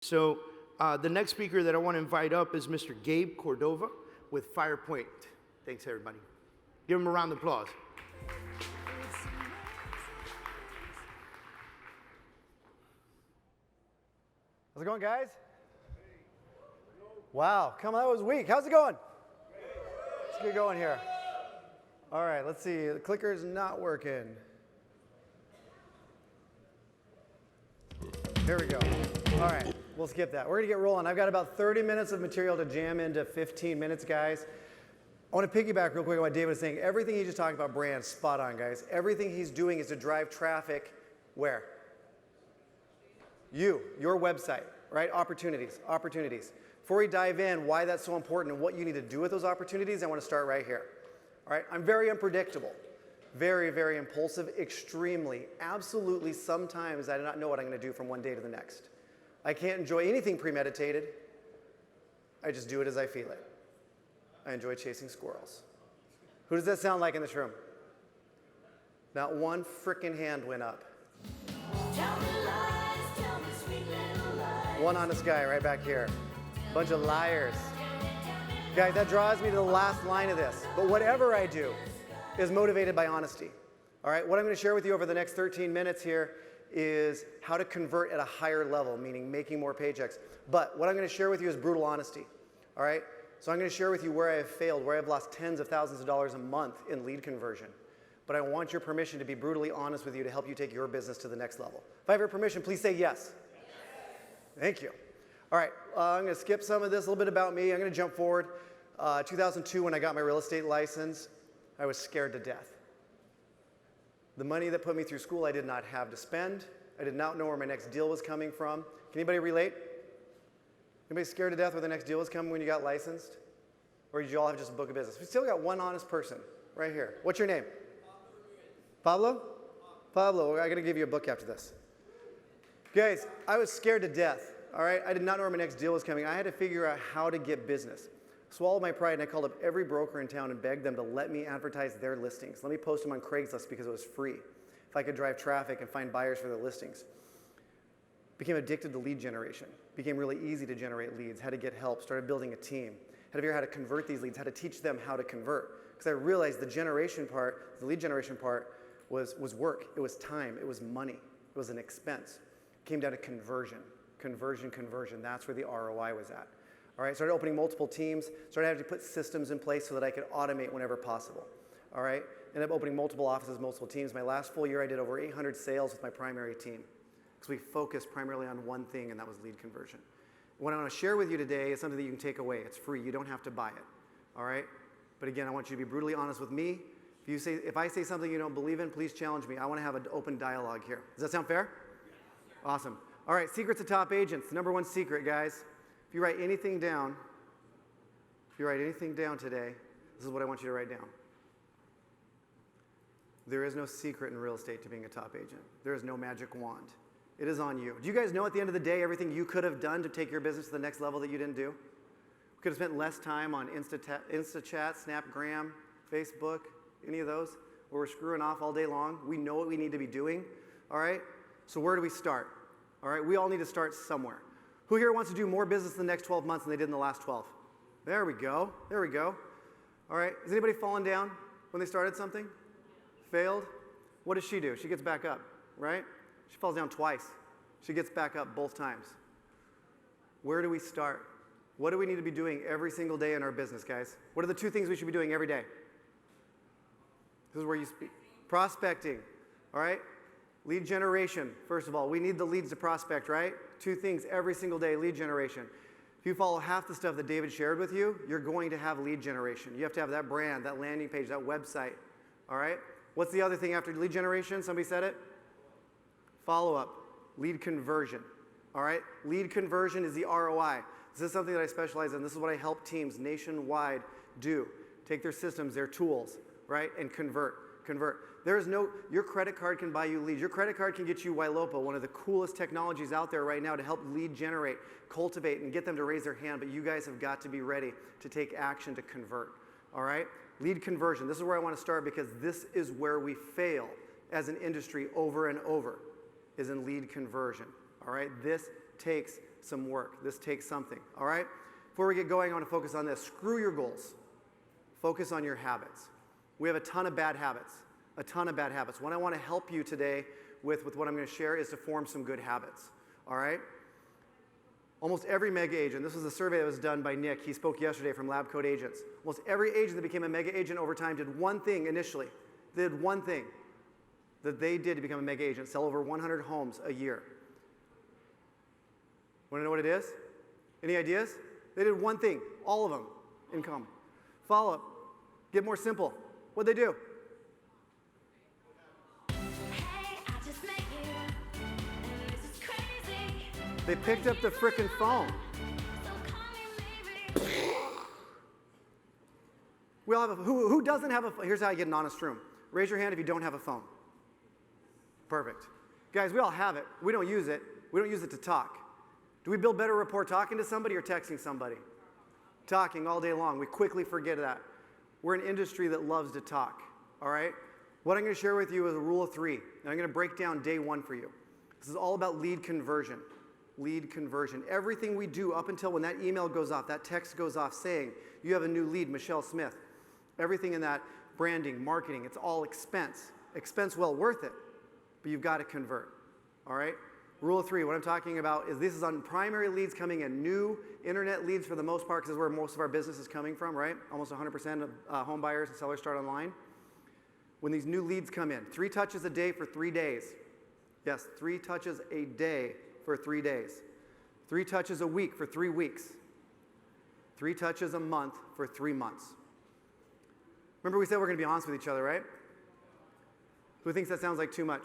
So the next speaker that I want to invite up is Mr. Gabe Cordova with FirePoint. Thanks, everybody. Give him a round of applause. How's it going, guys? Wow, come on, that was weak. How's it going? Let's get going here. All right, let's see. The clicker's not working. Here we go. All right, we'll skip that. We're going to get rolling. I've got about 30 minutes of material to jam into 15 minutes, guys. I want to piggyback real quick on what David was saying. Everything he just talked about, brand, spot on, guys. Everything he's doing is to drive traffic where? Your website, right? Opportunities. Before we dive in, why that's so important and what you need to do with those opportunities, I want to start right here. All right, I'm very unpredictable, very, very impulsive, extremely, absolutely. Sometimes I do not know what I'm going to do from one day to the next. I can't enjoy anything premeditated. I just do it as I feel it. I enjoy chasing squirrels. Who does that sound like in this room? Not one frickin' hand went up. Tell me lies, tell me sweet little lies. One honest guy right back here. Bunch of liars. Guys, that draws me to the last line of this. But whatever I do is motivated by honesty. All right, what I'm going to share with you over the next 13 minutes here is how to convert at a higher level, meaning making more paychecks. But what I'm going to share with you is brutal honesty. All right, so I'm going to share with you where I have failed, where I've lost tens of thousands of dollars a month in lead conversion. But I want your permission to be brutally honest with you to help you take your business to the next level. If I have your permission, please say yes. Thank you. All right, I'm going to skip some of this, a little bit about me. I'm going to jump forward. 2002, when I got my real estate license, I was scared to death. The money that put me through school, I did not have to spend. I did not know where my next deal was coming from. Can anybody relate? Anybody scared to death where the next deal was coming when you got licensed? Or did you all have just a book of business? We still got one honest person right here. What's your name? Pablo? Pablo, I got to give you a book after this. Guys, I was scared to death. All right, I did not know where my next deal was coming. I had to figure out how to get business. Swallowed my pride and I called up every broker in town and begged them to let me advertise their listings. Let me post them on Craigslist because it was free. If I could drive traffic and find buyers for their listings. Became addicted to lead generation. Became really easy to generate leads. Had to get help. Started building a team. Had to figure out how to convert these leads. How to teach them how to convert. Because I realized the generation part, the lead generation part was work. It was time. It was money. It was an expense. It came down to conversion. Conversion. That's where the ROI was at. All right, started opening multiple teams, started having to put systems in place so that I could automate whenever possible. All right, ended up opening multiple offices, multiple teams. My last full year, I did over 800 sales with my primary team because we focused primarily on one thing, and that was lead conversion. What I want to share with you today is something that you can take away. It's free. You don't have to buy it. All right, but again, I want you to be brutally honest with me. If I say something you don't believe in, please challenge me. I want to have an open dialogue here. Does that sound fair? Awesome. All right, secrets of top agents. Number one secret, guys. If you write anything down today, this is what I want you to write down. There is no secret in real estate to being a top agent. There is no magic wand. It is on you. Do you guys know at the end of the day everything you could have done to take your business to the next level that you didn't do? We could have spent less time on InstaChat, Snapgram, Facebook, any of those, where we're screwing off all day long. We know what we need to be doing, all right? So where do we start? All right, we all need to start somewhere. Who here wants to do more business in the next 12 months than they did in the last 12? There we go. All right, is anybody falling down when they started something? Failed? What does she do? She gets back up, right? She falls down twice. She gets back up both times. Where do we start? What do we need to be doing every single day in our business, guys? What are the two things we should be doing every day? This is where you speak. Prospecting, all right? Lead generation, first of all. We need the leads to prospect, right? Two things every single day, lead generation. If you follow half the stuff that David shared with you, you're going to have lead generation. You have to have that brand, that landing page, that website, all right? What's the other thing after lead generation? Somebody said it? Follow-up, lead conversion, all right? Lead conversion is the ROI. This is something that I specialize in. This is what I help teams nationwide do. Take their systems, their tools, right, and convert. There is no, your credit card can buy you leads. Your credit card can get you Ylopa, one of the coolest technologies out there right now to help lead generate, cultivate, and get them to raise their hand, but you guys have got to be ready to take action to convert, all right? Lead conversion, this is where I want to start because this is where we fail as an industry over and over, is in lead conversion, all right? This takes some work. This takes something, all right? Before we get going, I want to focus on this. Screw your goals. Focus on your habits. We have a ton of bad habits, a ton of bad habits. What I want to help you today with what I'm going to share is to form some good habits, all right? Almost every mega agent, this was a survey that was done by Nick. He spoke yesterday from Lab Code Agents. Almost every agent that became a mega agent over time did one thing initially. They did one thing that they did to become a mega agent, sell over 100 homes a year. Want to know what it is? Any ideas? They did one thing, all of them, income. Follow up, get more simple. What'd they do? They picked up the frickin' phone. We all have who doesn't have a phone? Here's how I get an honest room. Raise your hand if you don't have a phone. Perfect. Guys, we all have it. We don't use it. We don't use it to talk. Do we build better rapport talking to somebody or texting somebody? Talking all day long. We quickly forget that. We're an industry that loves to talk, all right? What I'm going to share with you is a rule of 3, and I'm going to break down day 1 for you. This is all about lead conversion. Lead conversion. Everything we do up until when that email goes off, that text goes off saying, you have a new lead, Michelle Smith. Everything in that, branding, marketing, it's all expense. Expense well worth it, but you've got to convert, all right? Rule of 3, what I'm talking about is this is on primary leads coming in, new internet leads for the most part, because this is where most of our business is coming from, right? Almost 100% of home buyers and sellers start online. When these new leads come in, 3 touches a day for 3 days. Yes, 3 touches a day for 3 days. 3 touches a week for 3 weeks. 3 touches a month for 3 months. Remember we said we're going to be honest with each other, right? Who thinks that sounds like too much?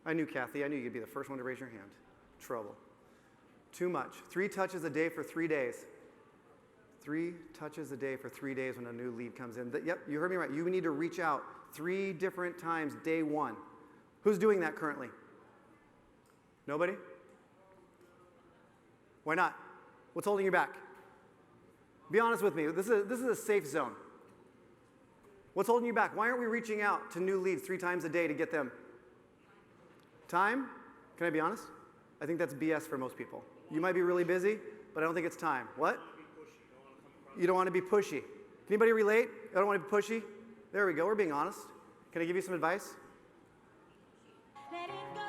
I knew, Kathy. I knew you'd be the first one to raise your hand. Trouble. Too much. 3 touches a day for 3 days. 3 touches a day for 3 days when a new lead comes in. Yep, you heard me right. You need to reach out 3 different times day 1. Who's doing that currently? Nobody? Why not? What's holding you back? Be honest with me. This is a safe zone. What's holding you back? Why aren't we reaching out to new leads 3 times a day to get them? Time? Can I be honest? I think that's BS for most people. You might be really busy, but I don't think it's time. What? You don't want to be pushy. Can anybody relate? I don't want to be pushy. There we go. We're being honest. Can I give you some advice? Let it go,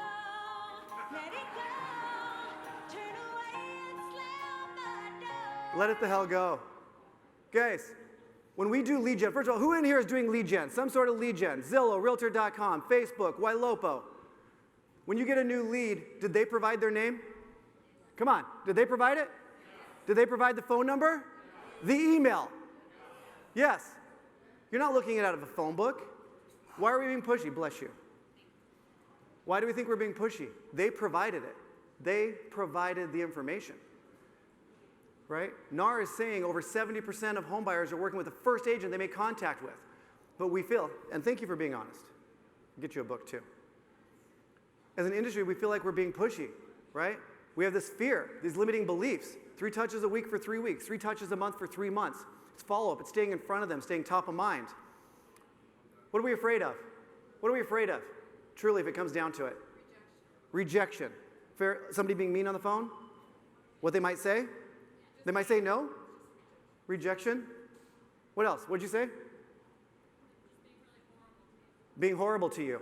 let it go. Turn away and slam the door. Let it the hell go. Guys, when we do lead gen, first of all, who in here is doing lead gen? Some sort of lead gen. Zillow, Realtor.com, Facebook, Ylopo. When you get a new lead, did they provide their name? Come on, did they provide it? Did they provide the phone number? The email? Yes. You're not looking at it out of a phone book. Why are we being pushy? Bless you. Why do we think we're being pushy? They provided it. They provided the information. Right? NAR is saying over 70% of home buyers are working with the first agent they make contact with. But we feel, and thank you for being honest. I'll get you a book too. As an industry, we feel like we're being pushy, right? We have this fear, these limiting beliefs. 3 touches a week for 3 weeks, 3 touches a month for 3 months. It's follow-up, it's staying in front of them, staying top of mind. What are we afraid of? What are we afraid of? Truly, if it comes down to it. Rejection. Somebody being mean on the phone? What they might say? They might say no? Rejection? What else? What'd you say? Being horrible to you.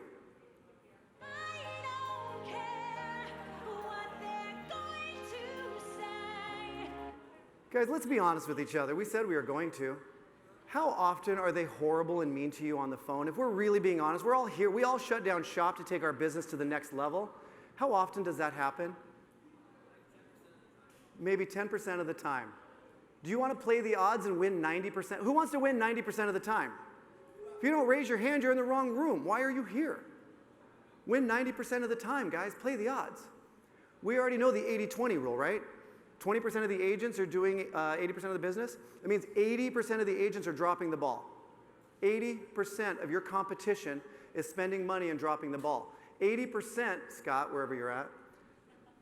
Guys, let's be honest with each other. We said we were going to. How often are they horrible and mean to you on the phone? If we're really being honest, we're all here. We all shut down shop to take our business to the next level. How often does that happen? Maybe 10% of the time. Do you want to play the odds and win 90%? Who wants to win 90% of the time? If you don't raise your hand, you're in the wrong room. Why are you here? Win 90% of the time, guys. Play the odds. We already know the 80-20 rule, right? 20% of the agents are doing 80% of the business. That means 80% of the agents are dropping the ball. 80% of your competition is spending money and dropping the ball. 80%, Scott, wherever you're at,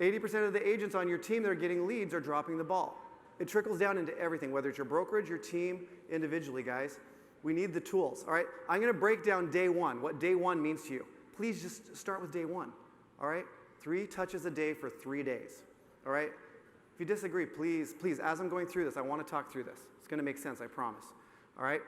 80% of the agents on your team that are getting leads are dropping the ball. It trickles down into everything, whether it's your brokerage, your team, individually, guys. We need the tools, all right? I'm going to break down day 1, what day 1 means to you. Please just start with day 1, all right? 3 touches a day for 3 days. all right? If you disagree, please, as I'm going through this, I want to talk through this. It's going to make sense, I promise, all right?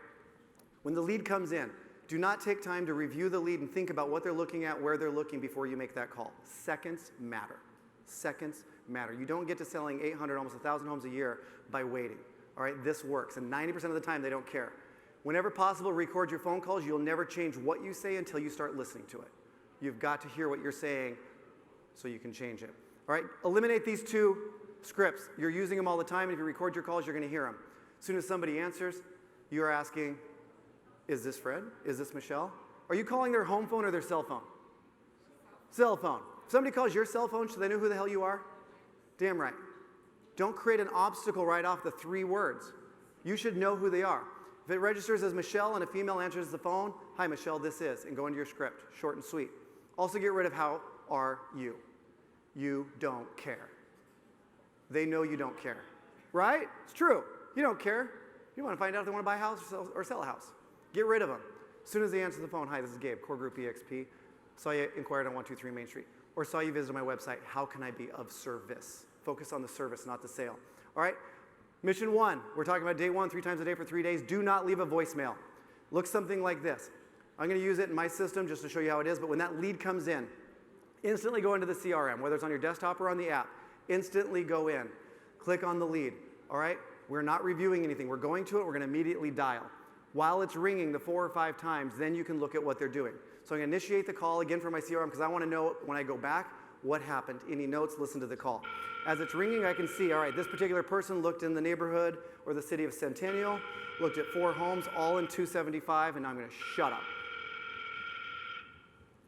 When the lead comes in, do not take time to review the lead and think about what they're looking at, where they're looking before you make that call. Seconds matter. Seconds matter. You don't get to selling 800, almost 1,000 homes a year by waiting, all right? This works, and 90% of the time, they don't care. Whenever possible, record your phone calls. You'll never change what you say until you start listening to it. You've got to hear what you're saying so you can change it. All right, eliminate these two scripts. You're using them all the time, and if you record your calls, you're going to hear them. As soon as somebody answers, you're asking, is this Fred? Is this Michelle? Are you calling their home phone or their cell phone? Cell phone. If somebody calls your cell phone, should they know who the hell you are? Damn right. Don't create an obstacle right off the 3 words. You should know who they are. If it registers as Michelle and a female answers the phone, hi Michelle, this is, and go into your script, short and sweet. Also get rid of how are you. You don't care. They know you don't care, right? It's true. You don't care. You want to find out if they want to buy a house or sell a house. Get rid of them. As soon as they answer the phone, hi, this is Gabe, Core Group EXP. Saw you inquired on 123 Main Street. Or saw you visited my website. How can I be of service? Focus on the service, not the sale. All right? Mission 1, we're talking about day 1, 3 times a day for 3 days. Do not leave a voicemail. Looks something like this. I'm going to use it in my system just to show you how it is, but when that lead comes in, instantly go into the CRM, whether it's on your desktop or on the app. Instantly go in. Click on the lead. All right? We're not reviewing anything. We're going to it. We're going to immediately dial. While it's ringing the 4 or 5 times, then you can look at what they're doing. So I'm going to initiate the call again from my CRM because I want to know when I go back what happened. Any notes, listen to the call. As it's ringing, I can see, all right, this particular person looked in the neighborhood or the city of Centennial, looked at 4 homes, all in 275, and now I'm going to shut up.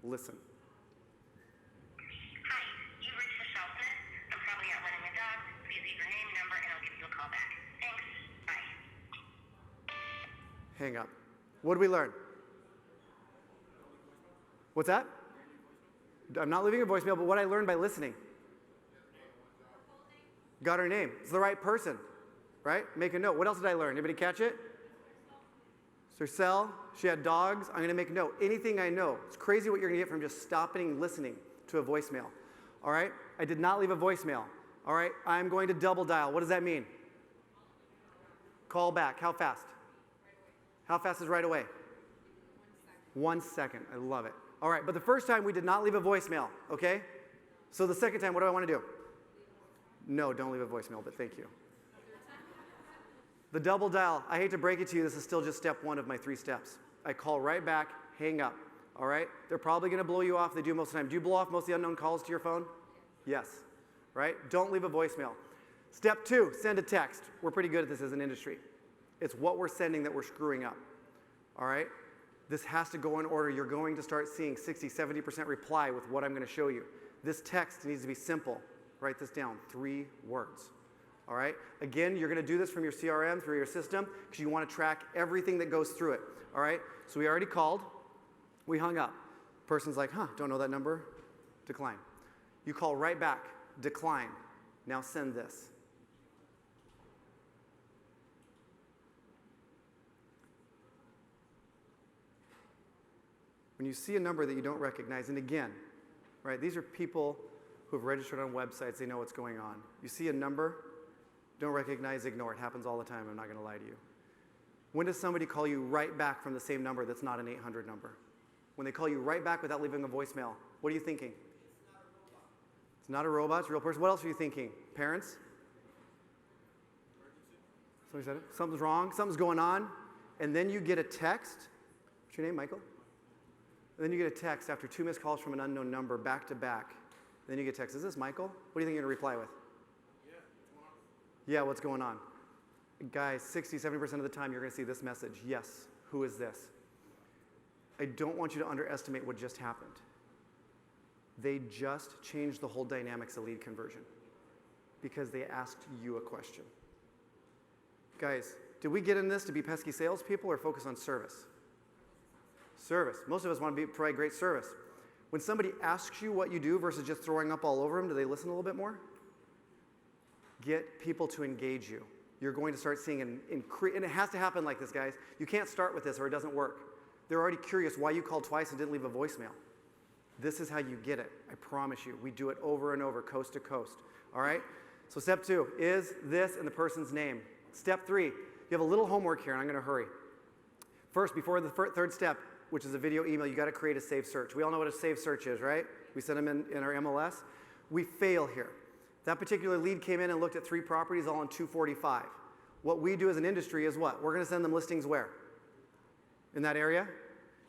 Listen. Hi, you've reached Michelle Smith. I'm probably out running a dog. Please leave your name, number, and I'll give you a call back. Thanks. Bye. Hang up. What did we learn? What's that? I'm not leaving a voicemail, but what I learned by listening. Got her name. It's the right person, right? Make a note. What else did I learn? Anybody catch it? It's her cell. She had dogs. I'm going to make a note. Anything I know. It's crazy what you're going to get from just stopping and listening to a voicemail. All right? I did not leave a voicemail. All right? I'm going to double dial. What does that mean? Call back. How fast? How fast is right away? 1 second. I love it. All right, but the first time we did not leave a voicemail, okay? So the second time, what do I want to do? No, don't leave a voicemail, but thank you. The double dial, I hate to break it to you, this is still just step 1 of my 3 steps. I call right back, hang up, all right? They're probably going to blow you off. They do most of the time. Do you blow off most of the unknown calls to your phone? Yes, right? Don't leave a voicemail. Step 2, send a text. We're pretty good at this as an industry. It's what we're sending that we're screwing up, all right? This has to go in order. You're going to start seeing 60, 70% reply with what I'm going to show you. This text needs to be simple. Write this down, 3 words. All right? Again, you're going to do this from your CRM, through your system, because you want to track everything that goes through it. All right? So we already called. We hung up. Person's like, don't know that number. Decline. You call right back. Decline. Now send this. When you see a number that you don't recognize, and again, right, these are people who have registered on websites, they know what's going on. You see a number, don't recognize, ignore it. Happens all the time, I'm not going to lie to you. When does somebody call you right back from the same number that's not an 800 number? When they call you right back without leaving a voicemail, what are you thinking? It's not a robot, it's a real person. What else are you thinking? Parents? Somebody said it? Something's wrong, something's going on, and then you get a text. What's your name, Michael? And then you get a text after 2 missed calls from an unknown number, back to back. Then you get a text, is this Michael? What do you think you're going to reply with? Yeah, what's going on? Guys, 60, 70% of the time you're going to see this message. Yes, who is this? I don't want you to underestimate what just happened. They just changed the whole dynamics of lead conversion because they asked you a question. Guys, did we get in this to be pesky salespeople or focus on service? Service. Most of us want to provide great service. When somebody asks you what you do versus just throwing up all over them, do they listen a little bit more? Get people to engage you. You're going to start seeing an increase, and it has to happen like this, guys. You can't start with this or it doesn't work. They're already curious why you called twice and didn't leave a voicemail. This is how you get it. I promise you. We do it over and over, coast to coast. all right? So step 2 is this and the person's name. Step 3, you have a little homework here, and I'm going to hurry. First, before the third step, which is a video email, you got to create a saved search. We all know what a saved search is, right? We send them in our MLS. We fail here. That particular lead came in and looked at 3 properties all on 245. What we do as an industry is what? We're going to send them listings where? In that area?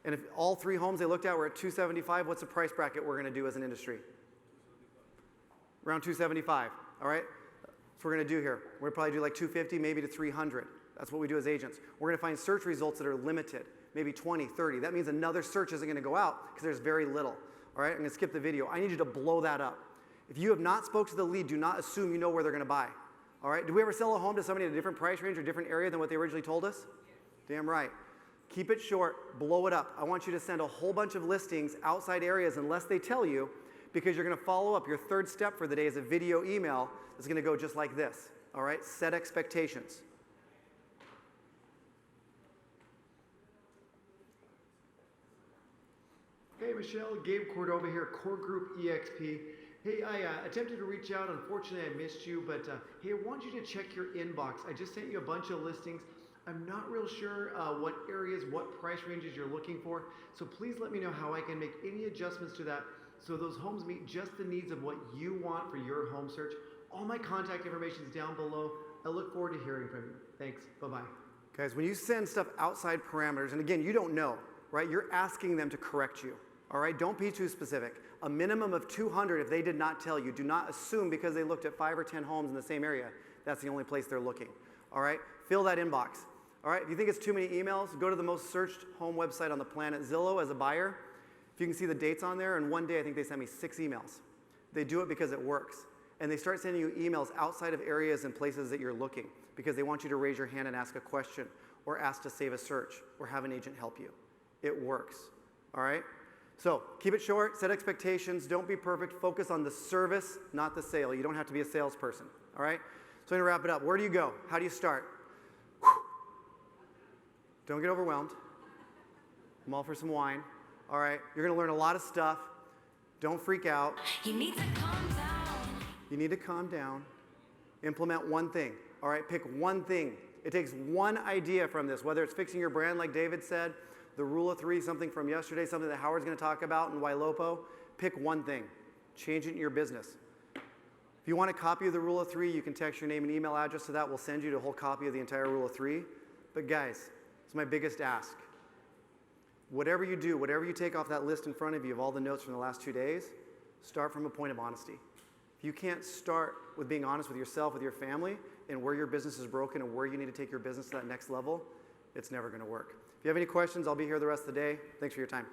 And if all 3 homes they looked at were at 275, what's the price bracket we're going to do as an industry? Around 275, all right? That's what we're going to do here. We're going to probably do like 250, maybe to 300. That's what we do as agents. We're going to find search results that are limited, maybe 20, 30. That means another search isn't going to go out because there's very little. All right, I'm going to skip the video. I need you to blow that up. If you have not spoke to the lead, do not assume you know where they're going to buy. All right, did we ever sell a home to somebody at a different price range or different area than what they originally told us? Yeah. Damn right. Keep it short, blow it up. I want you to send a whole bunch of listings outside areas unless they tell you, because you're going to follow up. Your third step for the day is a video email that's going to go just like this. All right, set expectations. Hey Michelle, Gabe Cordova here, Core Group EXP. Hey, I attempted to reach out. Unfortunately, I missed you, but hey, I want you to check your inbox. I just sent you a bunch of listings. I'm not real sure what areas, what price ranges you're looking for, so please let me know how I can make any adjustments to that so those homes meet just the needs of what you want for your home search. All my contact information is down below. I look forward to hearing from you. Thanks. Bye-bye. Guys, when you send stuff outside parameters, and again, you don't know, right? You're asking them to correct you. All right, don't be too specific. A minimum of 200 if they did not tell you. Do not assume because they looked at 5 or 10 homes in the same area, that's the only place they're looking. All right, fill that inbox. All right, if you think it's too many emails, go to the most searched home website on the planet, Zillow, as a buyer. If you can see the dates on there, and one day I think they sent me 6 emails. They do it because it works. And they start sending you emails outside of areas and places that you're looking because they want you to raise your hand and ask a question or ask to save a search or have an agent help you. It works. All right? So keep it short, set expectations, don't be perfect, focus on the service, not the sale. You don't have to be a salesperson, all right? So I'm gonna wrap it up. Where do you go? How do you start? Whew. Don't get overwhelmed. I'm all for some wine, all right? You're gonna learn a lot of stuff. Don't freak out. You need to calm down. You need to calm down. Implement one thing, all right? Pick one thing. It takes one idea from this, whether it's fixing your brand like David said, the rule of 3, something from yesterday, something that Howard's going to talk about in Wailopo. Pick one thing. Change it in your business. If you want a copy of the rule of 3, you can text your name and email address to that. We'll send you a whole copy of the entire rule of 3. But guys, it's my biggest ask. Whatever you do, whatever you take off that list in front of you of all the notes from the last 2 days, start from a point of honesty. If you can't start with being honest with yourself, with your family, and where your business is broken and where you need to take your business to that next level, it's never going to work. If you have any questions, I'll be here the rest of the day. Thanks for your time.